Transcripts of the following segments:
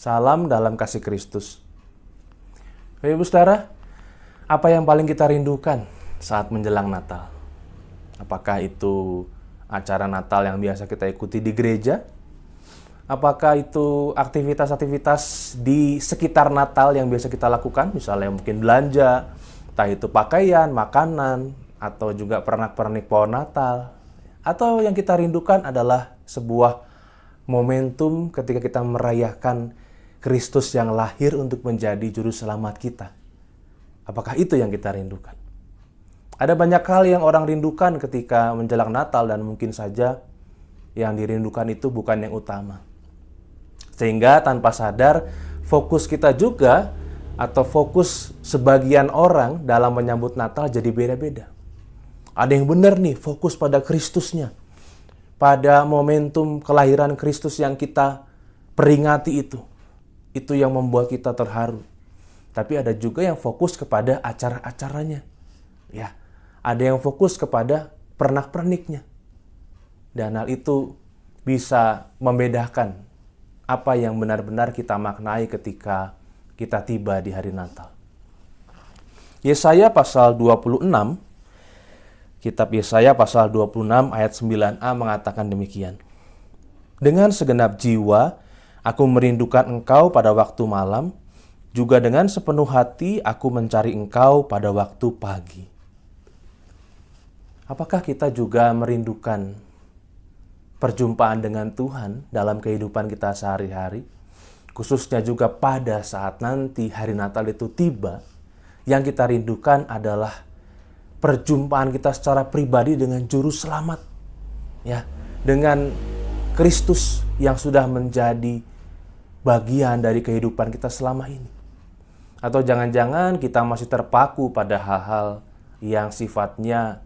Salam dalam kasih Kristus. Bapak Ibu Saudara, apa yang paling kita rindukan saat menjelang Natal? Apakah itu acara Natal yang biasa kita ikuti di gereja? Apakah itu aktivitas-aktivitas di sekitar Natal yang biasa kita lakukan? Misalnya mungkin belanja, entah itu pakaian, makanan, atau juga pernak-pernik pohon Natal. Atau yang kita rindukan adalah sebuah momentum ketika kita merayakan Kristus yang lahir untuk menjadi juru selamat kita. Apakah itu yang kita rindukan? Ada banyak hal yang orang rindukan ketika menjelang Natal dan mungkin saja yang dirindukan itu bukan yang utama. Sehingga tanpa sadar fokus kita juga atau fokus sebagian orang dalam menyambut Natal jadi beda-beda. Ada yang benar nih fokus pada Kristusnya, pada momentum kelahiran Kristus yang kita peringati itu. Itu yang membuat kita terharu. Tapi ada juga yang fokus kepada acara-acaranya. Ya, ada yang fokus kepada pernak-perniknya. Dan hal itu bisa membedakan apa yang benar-benar kita maknai ketika kita tiba di hari Natal. Yesaya pasal 26, kitab Yesaya pasal 26 ayat 9a mengatakan demikian. Dengan segenap jiwa aku merindukan engkau pada waktu malam, juga dengan sepenuh hati aku mencari engkau pada waktu pagi. Apakah kita juga merindukan perjumpaan dengan Tuhan dalam kehidupan kita sehari-hari? Khususnya juga pada saat nanti hari Natal itu tiba, yang kita rindukan adalah perjumpaan kita secara pribadi dengan Juru Selamat. Ya, dengan Kristus yang sudah menjadi bagian dari kehidupan kita selama ini. Atau jangan-jangan kita masih terpaku pada hal-hal yang sifatnya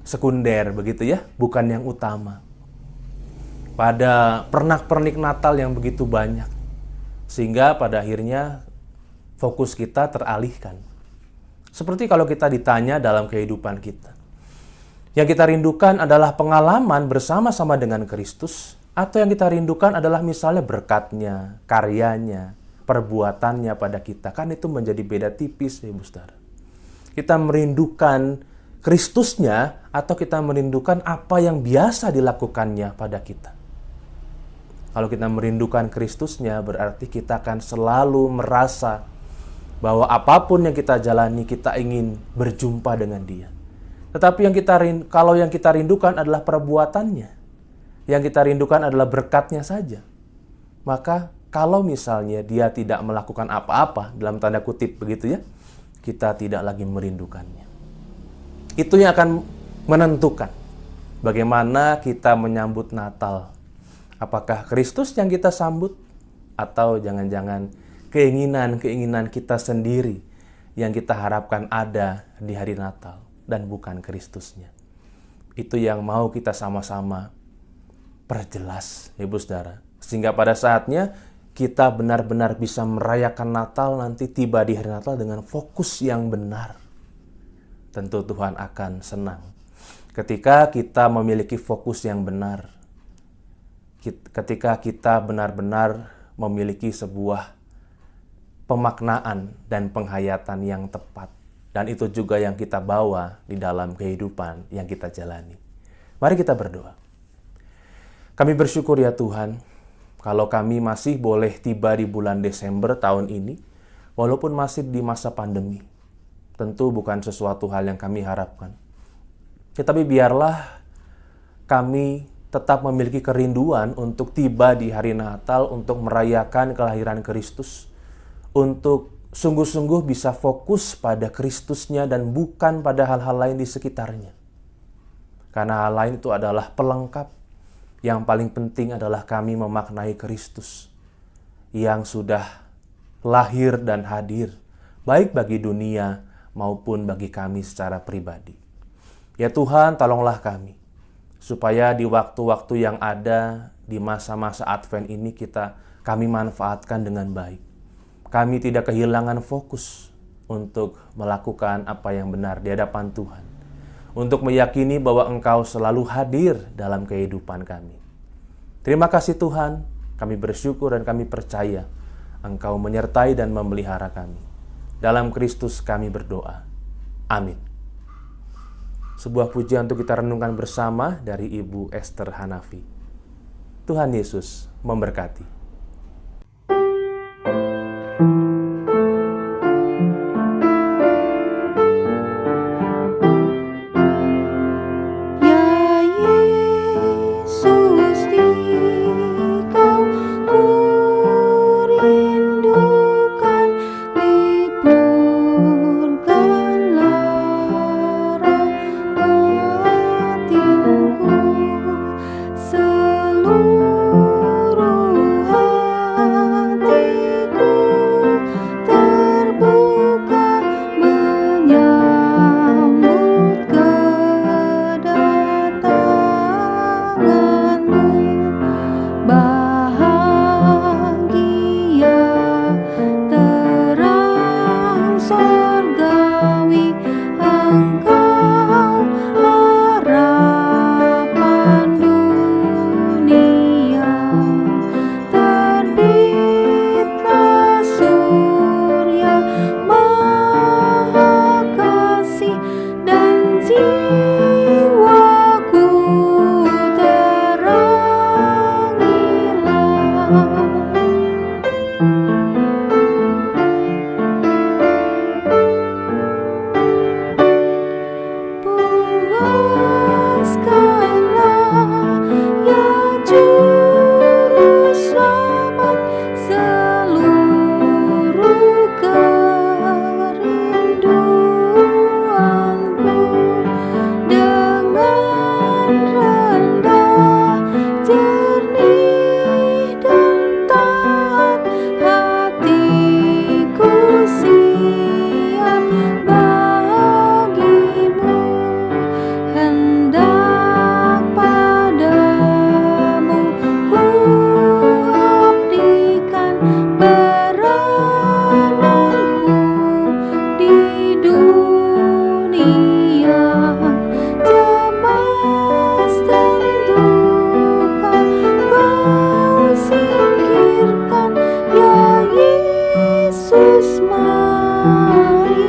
sekunder begitu ya, bukan yang utama. Pada pernak-pernik Natal yang begitu banyak. Sehingga pada akhirnya fokus kita teralihkan. Seperti kalau kita ditanya dalam kehidupan kita. Yang kita rindukan adalah pengalaman bersama-sama dengan Kristus, atau yang kita rindukan adalah misalnya berkatnya, karyanya, perbuatannya pada kita. Kan itu menjadi beda tipis, Ibu Saudara. Kita merindukan Kristusnya atau kita merindukan apa yang biasa dilakukannya pada kita. Kalau kita merindukan Kristusnya, berarti kita akan selalu merasa bahwa apapun yang kita jalani, kita ingin berjumpa dengan Dia. Tetapi kalau yang kita rindukan adalah perbuatannya, yang kita rindukan adalah berkatnya saja, maka kalau misalnya Dia tidak melakukan apa-apa, dalam tanda kutip begitu ya, kita tidak lagi merindukannya. Itu yang akan menentukan bagaimana kita menyambut Natal. Apakah Kristus yang kita sambut, atau jangan-jangan keinginan-keinginan kita sendiri yang kita harapkan ada di hari Natal dan bukan Kristusnya. Itu yang mau kita sama-sama perjelas, Ibu Saudara. Sehingga pada saatnya kita benar-benar bisa merayakan Natal nanti tiba di hari Natal dengan fokus yang benar. Tentu Tuhan akan senang ketika kita memiliki fokus yang benar. Ketika kita benar-benar memiliki sebuah pemaknaan dan penghayatan yang tepat. Dan itu juga yang kita bawa di dalam kehidupan yang kita jalani. Mari kita berdoa. Kami bersyukur ya Tuhan, kalau kami masih boleh tiba di bulan Desember tahun ini, walaupun masih di masa pandemi. Tentu bukan sesuatu hal yang kami harapkan. Tetapi biarlah kami tetap memiliki kerinduan untuk tiba di hari Natal, untuk merayakan kelahiran Kristus, untuk sungguh-sungguh bisa fokus pada Kristusnya dan bukan pada hal-hal lain di sekitarnya. Karena hal lain itu adalah pelengkap. Yang paling penting adalah kami memaknai Kristus yang sudah lahir dan hadir, baik bagi dunia maupun bagi kami secara pribadi. Ya Tuhan, tolonglah kami, supaya di waktu-waktu yang ada, di masa-masa Advent ini kami manfaatkan dengan baik. Kami tidak kehilangan fokus untuk melakukan apa yang benar di hadapan Tuhan. Untuk meyakini bahwa Engkau selalu hadir dalam kehidupan kami. Terima kasih Tuhan, kami bersyukur dan kami percaya Engkau menyertai dan memelihara kami. Dalam Kristus kami berdoa. Amin. Sebuah pujian untuk kita renungkan bersama dari Ibu Esther Hanafi. Tuhan Yesus memberkati. Yesus, mari